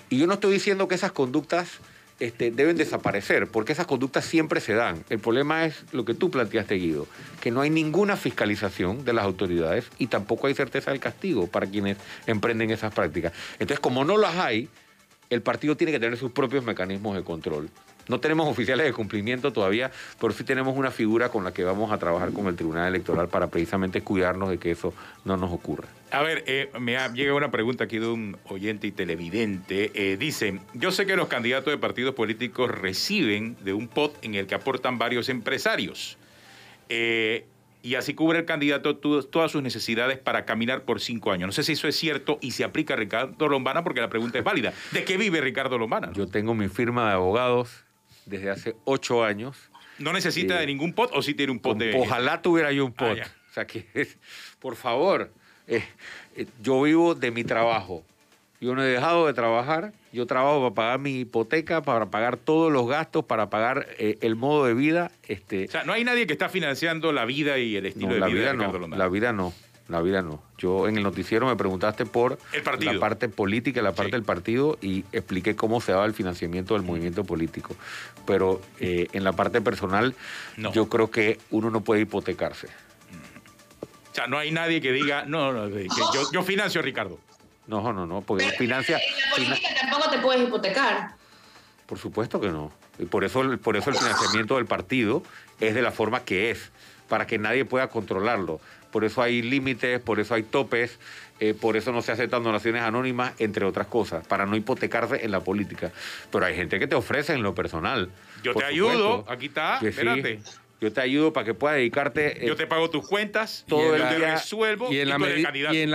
Y yo no estoy diciendo que esas conductas deben desaparecer, porque esas conductas siempre se dan. El problema es lo que tú planteaste, Guido, que no hay ninguna fiscalización de las autoridades y tampoco hay certeza del castigo para quienes emprenden esas prácticas. Entonces, como no las hay, el partido tiene que tener sus propios mecanismos de control. No tenemos oficiales de cumplimiento todavía, pero sí tenemos una figura con la que vamos a trabajar con el Tribunal Electoral para precisamente cuidarnos de que eso no nos ocurra. A ver, llega una pregunta aquí de un oyente y televidente. Dice, yo sé que los candidatos de partidos políticos reciben de un pot en el que aportan varios empresarios. Y así cubre el candidato todas sus necesidades para caminar por 5 años. No sé si eso es cierto y se aplica a Ricardo Lombana, porque la pregunta es válida. ¿De qué vive Ricardo Lombana? Yo tengo mi firma de abogados desde hace 8 años. ¿No necesita de ningún pot o sí tiene un pot de...? Ojalá tuviera yo un pot. O sea que, por favor, yo vivo de mi trabajo. Yo no he dejado de trabajar. Yo trabajo para pagar mi hipoteca, para pagar todos los gastos, para pagar el modo de vida. O sea, no hay nadie que está financiando la vida y el estilo de vida de Ricardo Lombana. La vida no. Yo en el noticiero me preguntaste por la parte política, la parte del partido, y expliqué cómo se daba el financiamiento del movimiento político. Pero en la parte personal, yo creo que uno no puede hipotecarse. O sea, no hay nadie que diga, que yo financio a Ricardo. No, porque financia... En la política tampoco te puedes hipotecar. Por supuesto que no. Y por eso el financiamiento del partido es de la forma que es, para que nadie pueda controlarlo. Por eso hay límites, por eso hay topes, por eso no se aceptan donaciones anónimas, entre otras cosas, para no hipotecarse en la política. Pero hay gente que te ofrece en lo personal. Yo te ayudo, aquí está, espérate. Sí. Yo te ayudo para que puedas dedicarte... yo te pago tus cuentas, todo el día, día, resuelvo y en la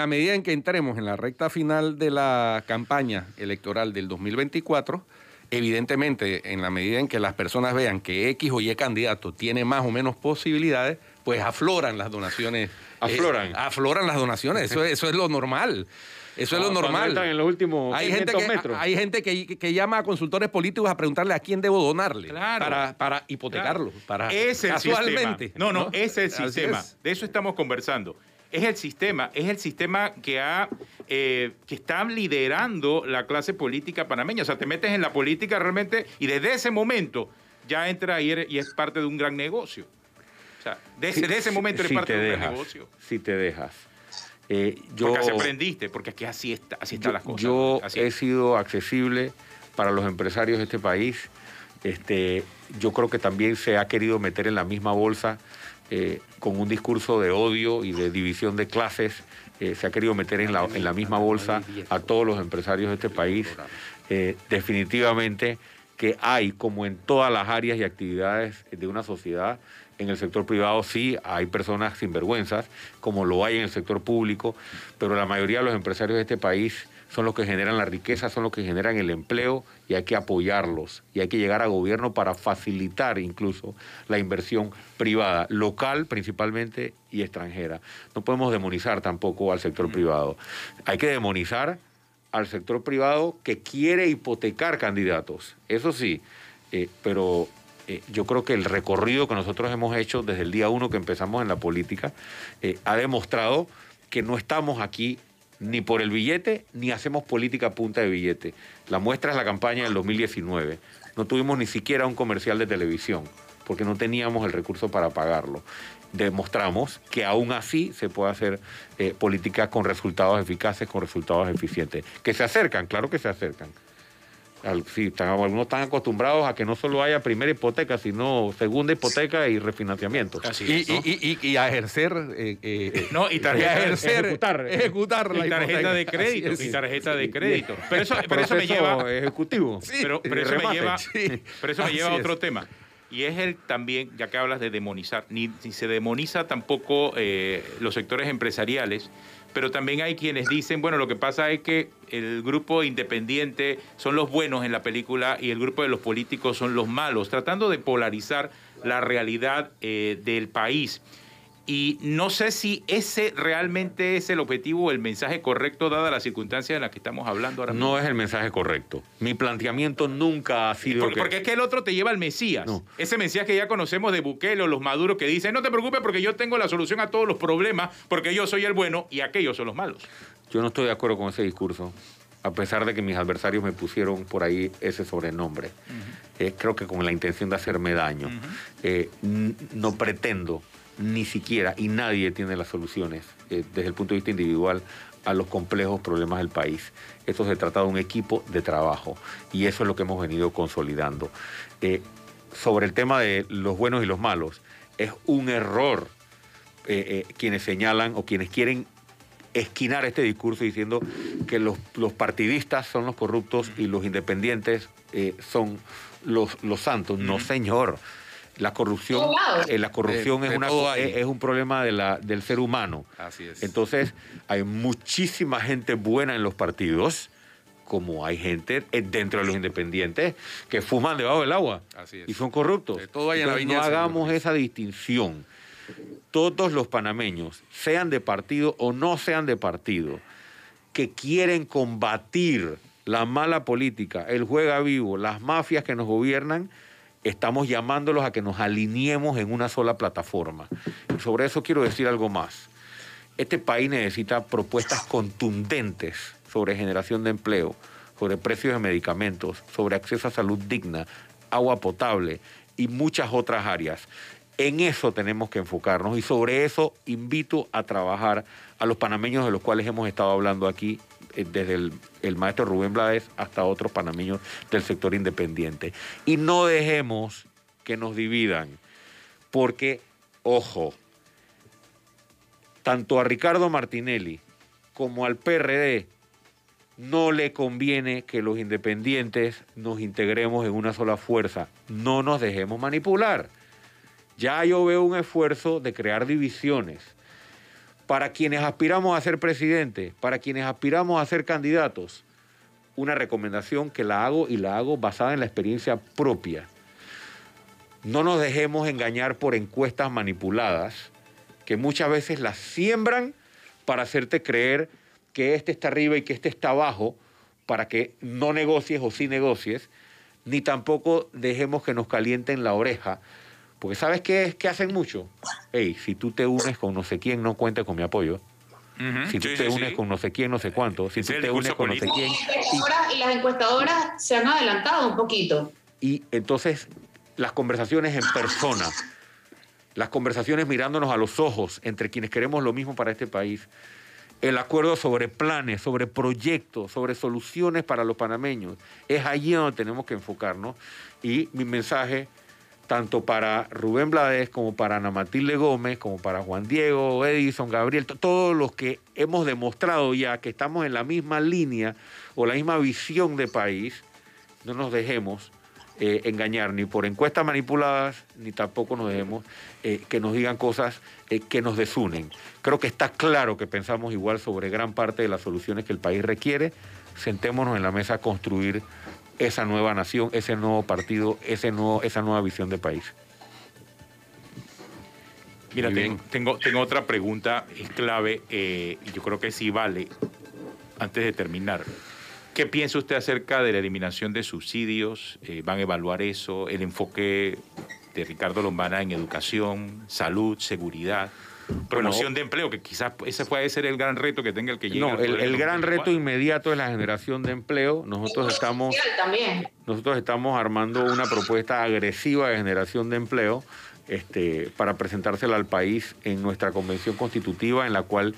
medida en que entremos en la recta final de la campaña electoral del 2024, evidentemente, en la medida en que las personas vean que X o Y candidato tiene más o menos posibilidades, pues afloran las donaciones. Afloran las donaciones, eso es lo normal. Eso es lo normal. Entran en los últimos 500 metros. Hay gente que llama a consultores políticos a preguntarle a quién debo donarle para hipotecarlo. Claro. Es el casualmente. Sistema. No, es el sistema. De eso estamos conversando. Es el sistema que está liderando la clase política panameña. O sea, te metes en la política realmente y desde ese momento ya entra y es parte de un gran negocio. O sea, desde ese momento eres parte de un gran negocio. Si te dejas. Porque así aprendiste, porque aquí así están las cosas. Yo he sido accesible para los empresarios de este país. Yo creo que también se ha querido meter en la misma bolsa con un discurso de odio y de división de clases. Se ha querido meter en la misma bolsa a todos los empresarios de este país. Definitivamente que hay, como en todas las áreas y actividades de una sociedad, en el sector privado sí hay personas sinvergüenzas, como lo hay en el sector público, pero la mayoría de los empresarios de este país son los que generan la riqueza, son los que generan el empleo, y hay que apoyarlos. Y hay que llegar a gobierno para facilitar incluso la inversión privada, local principalmente y extranjera. No podemos demonizar tampoco al sector privado. Hay que demonizar al sector privado que quiere hipotecar candidatos, eso sí, pero... yo creo que el recorrido que nosotros hemos hecho desde el día 1 que empezamos en la política ha demostrado que no estamos aquí ni por el billete ni hacemos política a punta de billete. La muestra es la campaña del 2019. No tuvimos ni siquiera un comercial de televisión porque no teníamos el recurso para pagarlo. Demostramos que aún así se puede hacer política con resultados eficaces, con resultados eficientes. Que se acercan, claro que se acercan. Sí, algunos están acostumbrados a que no solo haya primera hipoteca, sino segunda hipoteca y refinanciamiento. Así es, ¿no? y a ejercer... ejecutar la tarjeta de crédito. Y tarjeta de crédito. Pero eso me lleva... ejecutivo. Sí, pero eso me lleva a otro tema. Y es también, ya que hablas de demonizar, ni se demoniza tampoco los sectores empresariales, pero también hay quienes dicen, bueno, lo que pasa es que el grupo independiente son los buenos en la película y el grupo de los políticos son los malos, tratando de polarizar la realidad del país. Y no sé si ese realmente es el objetivo o el mensaje correcto dada la circunstancia en la que estamos hablando ahora mismo. No es el mensaje correcto. Mi planteamiento nunca ha sido... Porque es que el otro te lleva al Mesías. No. Ese Mesías que ya conocemos de Bukele o los Maduros que dicen, no te preocupes porque yo tengo la solución a todos los problemas, porque yo soy el bueno y aquellos son los malos. Yo no estoy de acuerdo con ese discurso, a pesar de que mis adversarios me pusieron por ahí ese sobrenombre. Creo que con la intención de hacerme daño. No pretendo... ni siquiera, y nadie tiene las soluciones desde el punto de vista individual a los complejos problemas del país. Esto se trata de un equipo de trabajo y eso es lo que hemos venido consolidando. Sobre el tema de los buenos y los malos, es un error quienes señalan o quienes quieren esquinar este discurso diciendo que los partidistas son los corruptos y los independientes son los santos. No, señor. La corrupción es un problema del ser humano. Así es. Entonces, hay muchísima gente buena en los partidos, como hay gente dentro de los independientes que fuman debajo del agua. Así es. Y son corruptos. Todo hay en la viña no del Señor. hagamos esa distinción. Todos los panameños, sean de partido o no sean de partido, que quieren combatir la mala política, el juega vivo, las mafias que nos gobiernan, estamos llamándolos a que nos alineemos en una sola plataforma. Y sobre eso quiero decir algo más. Este país necesita propuestas contundentes sobre generación de empleo, sobre precios de medicamentos, sobre acceso a salud digna, agua potable y muchas otras áreas. En eso tenemos que enfocarnos y sobre eso invito a trabajar a los panameños de los cuales hemos estado hablando aquí, desde el maestro Rubén Blades hasta otros panameños del sector independiente. Y no dejemos que nos dividan, porque, ojo, tanto a Ricardo Martinelli como al PRD no le conviene que los independientes nos integremos en una sola fuerza. No nos dejemos manipular. Ya yo veo un esfuerzo de crear divisiones. Para quienes aspiramos a ser presidente, para quienes aspiramos a ser candidatos, una recomendación que la hago basada en la experiencia propia. No nos dejemos engañar por encuestas manipuladas, que muchas veces las siembran para hacerte creer que este está arriba y que este está abajo, para que no negocies o sí negocies, ni tampoco dejemos que nos calienten la oreja. Porque ¿sabes qué hacen mucho? Hey, si tú te unes con no sé quién, no cuentes con mi apoyo. Si tú te unes con no sé quién, no sé cuánto. Si tú te unes con no sé quién. Y las encuestadoras se han adelantado un poquito. Y entonces las conversaciones en persona, las conversaciones mirándonos a los ojos entre quienes queremos lo mismo para este país, el acuerdo sobre planes, sobre proyectos, sobre soluciones para los panameños, es allí donde tenemos que enfocarnos. Y mi mensaje, tanto para Rubén Blades, como para Ana Matilde Gómez, como para Juan Diego, Edison, Gabriel, todos los que hemos demostrado ya que estamos en la misma línea o la misma visión de país, no nos dejemos engañar ni por encuestas manipuladas, ni tampoco nos dejemos que nos digan cosas que nos desunen. Creo que está claro que pensamos igual sobre gran parte de las soluciones que el país requiere. Sentémonos en la mesa a construir esa nueva nación, ese nuevo partido, esa nueva visión de país. Mira, tengo otra pregunta, es clave, y yo creo que sí vale, antes de terminar. ¿Qué piensa usted acerca de la eliminación de subsidios? ¿Van a evaluar eso? El enfoque de Ricardo Lombana en educación, salud, seguridad, promoción de empleo, que quizás ese puede ser el gran reto que tenga el que llegue. No, el gran reto inmediato es la generación de empleo. Nosotros estamos armando una propuesta agresiva de generación de empleo para presentársela al país en nuestra convención constitutiva, en la cual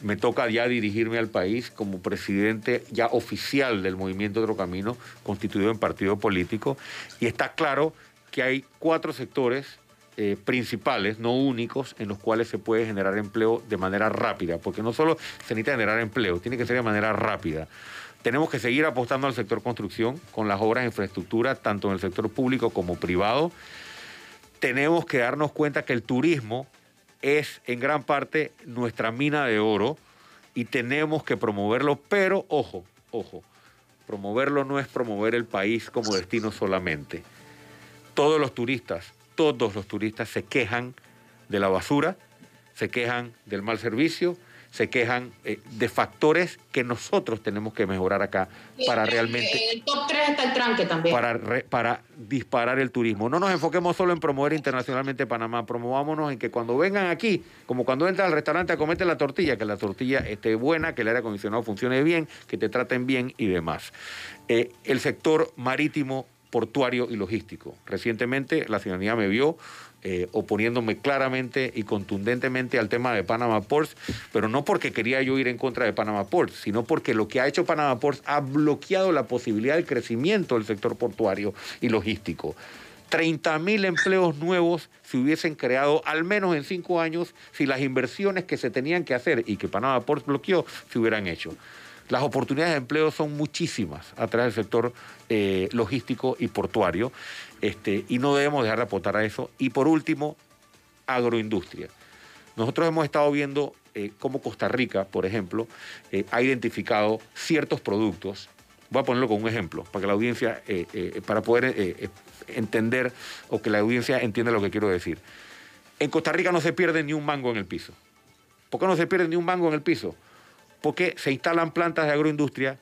me toca ya dirigirme al país como presidente ya oficial del Movimiento Otro Camino, constituido en partido político. Y está claro que hay 4 sectores principales, no únicos, en los cuales se puede generar empleo de manera rápida, porque no solo se necesita generar empleo, tiene que ser de manera rápida. Tenemos que seguir apostando al sector construcción con las obras de infraestructura, tanto en el sector público como privado. Tenemos que darnos cuenta que el turismo es en gran parte nuestra mina de oro y tenemos que promoverlo, pero ojo, promoverlo no es promover el país como destino solamente. Todos los turistas se quejan de la basura, se quejan del mal servicio, se quejan de factores que nosotros tenemos que mejorar acá para realmente... En el top 3 está el tranque también. Para disparar el turismo. No nos enfoquemos solo en promover internacionalmente Panamá, promovámonos en que cuando vengan aquí, como cuando entran al restaurante a comerte la tortilla, que la tortilla esté buena, que el aire acondicionado funcione bien, que te traten bien y demás. El sector marítimo portuario y logístico. Recientemente la ciudadanía me vio oponiéndome claramente y contundentemente al tema de Panama Ports, pero no porque quería yo ir en contra de Panama Ports, sino porque lo que ha hecho Panama Ports ha bloqueado la posibilidad del crecimiento del sector portuario y logístico. 30.000 empleos nuevos se hubiesen creado al menos en 5 años si las inversiones que se tenían que hacer y que Panama Ports bloqueó se hubieran hecho. Las oportunidades de empleo son muchísimas a través del sector logístico y portuario, y no debemos dejar de apostar a eso. Y por último, agroindustria. Nosotros hemos estado viendo cómo Costa Rica, por ejemplo, ha identificado ciertos productos. Voy a ponerlo con un ejemplo, para que la audiencia, para poder entender o que la audiencia entienda lo que quiero decir. En Costa Rica no se pierde ni un mango en el piso. ¿Por qué no se pierde ni un mango en el piso? Porque se instalan plantas de agroindustria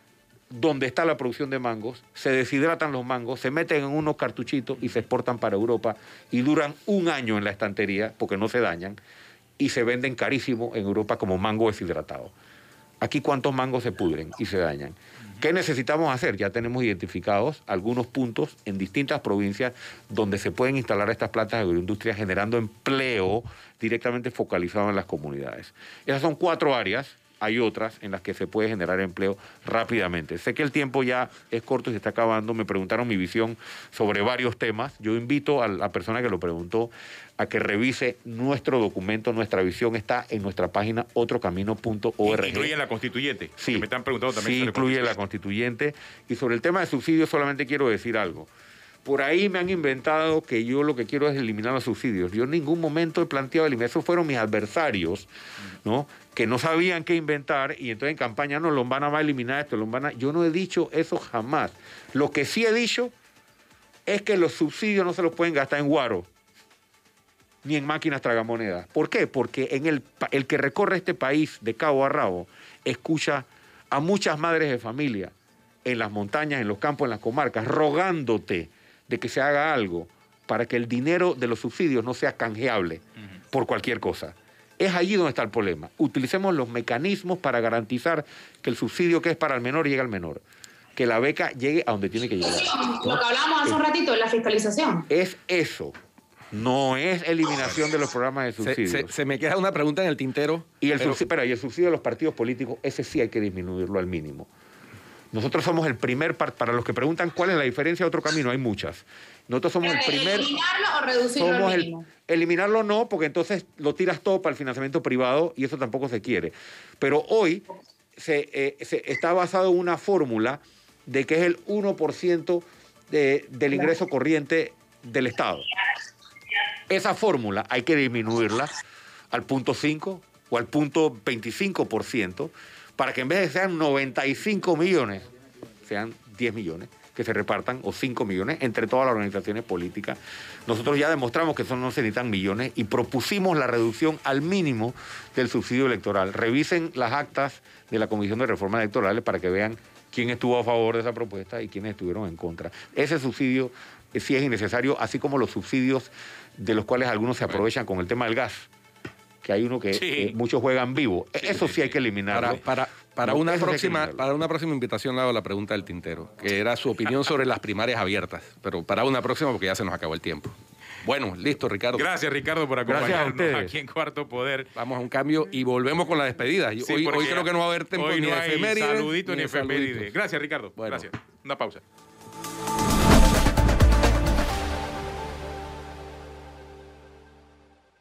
donde está la producción de mangos, se deshidratan los mangos, se meten en unos cartuchitos y se exportan para Europa y duran 1 año en la estantería porque no se dañan y se venden carísimo en Europa como mango deshidratado. Aquí, ¿cuántos mangos se pudren y se dañan? ¿Qué necesitamos hacer? Ya tenemos identificados algunos puntos en distintas provincias donde se pueden instalar estas plantas de agroindustria generando empleo directamente focalizado en las comunidades. Esas son 4 áreas. Hay otras en las que se puede generar empleo rápidamente. Sé que el tiempo ya es corto y se está acabando. Me preguntaron mi visión sobre varios temas. Yo invito a la persona que lo preguntó a que revise nuestro documento. Nuestra visión está en nuestra página otrocamino.org. ¿Incluye la constituyente? Sí. Que me están preguntando también. Sí, sobre incluye la constituyente. Y sobre el tema de subsidios solamente quiero decir algo. Por ahí me han inventado que yo lo que quiero es eliminar los subsidios. Yo en ningún momento he planteado eliminar. Esos fueron mis adversarios, ¿no? Que no sabían qué inventar y entonces en campaña no, Lombana va a eliminar esto, Lombana. Yo no he dicho eso jamás. Lo que sí he dicho es que los subsidios no se los pueden gastar en guaro ni en máquinas tragamonedas. ¿Por qué? Porque el que recorre este país de cabo a rabo escucha a muchas madres de familia en las montañas, en los campos, en las comarcas, rogándote de que se haga algo para que el dinero de los subsidios no sea canjeable por cualquier cosa. Es allí donde está el problema. Utilicemos los mecanismos para garantizar que el subsidio que es para el menor llegue al menor. Que la beca llegue a donde tiene que llegar. Lo que hablábamos hace un ratito de la fiscalización. Es eso. No es eliminación de los programas de subsidios. Se me queda una pregunta en el tintero. Y el subsidio de los partidos políticos, ese sí hay que disminuirlo al mínimo. Nosotros somos el primer, para los que preguntan cuál es la diferencia de Otro Camino, hay muchas. Nosotros somos el primer... ¿Eliminarlo o reducirlo al mínimo? Eliminarlo no, porque entonces lo tiras todo para el financiamiento privado y eso tampoco se quiere. Pero hoy se está basado en una fórmula de que es el 1% del ingreso corriente del Estado. Esa fórmula hay que disminuirla al 0.5 o al 0.25%, para que en vez de sean 95 millones, sean 10 millones que se repartan, o 5 millones, entre todas las organizaciones políticas. Nosotros ya demostramos que eso no se necesitan millones y propusimos la reducción al mínimo del subsidio electoral. Revisen las actas de la Comisión de Reformas Electorales para que vean quién estuvo a favor de esa propuesta y quiénes estuvieron en contra. Ese subsidio sí es innecesario, así como los subsidios de los cuales algunos se aprovechan con el tema del gas, que hay uno que muchos juegan vivo. Eso sí hay que eliminarlo. Para una próxima invitación le hago la pregunta del tintero, que era su opinión sobre las primarias abiertas, pero para una próxima porque ya se nos acabó el tiempo. Bueno, listo, Ricardo. Gracias, Ricardo, por acompañarnos aquí en Cuarto Poder. Vamos a un cambio y volvemos con la despedida. Sí, hoy creo que no va a haber tiempo ni de efeméride. Saludito ni efeméride. Gracias, Ricardo. Bueno. Gracias. Una pausa.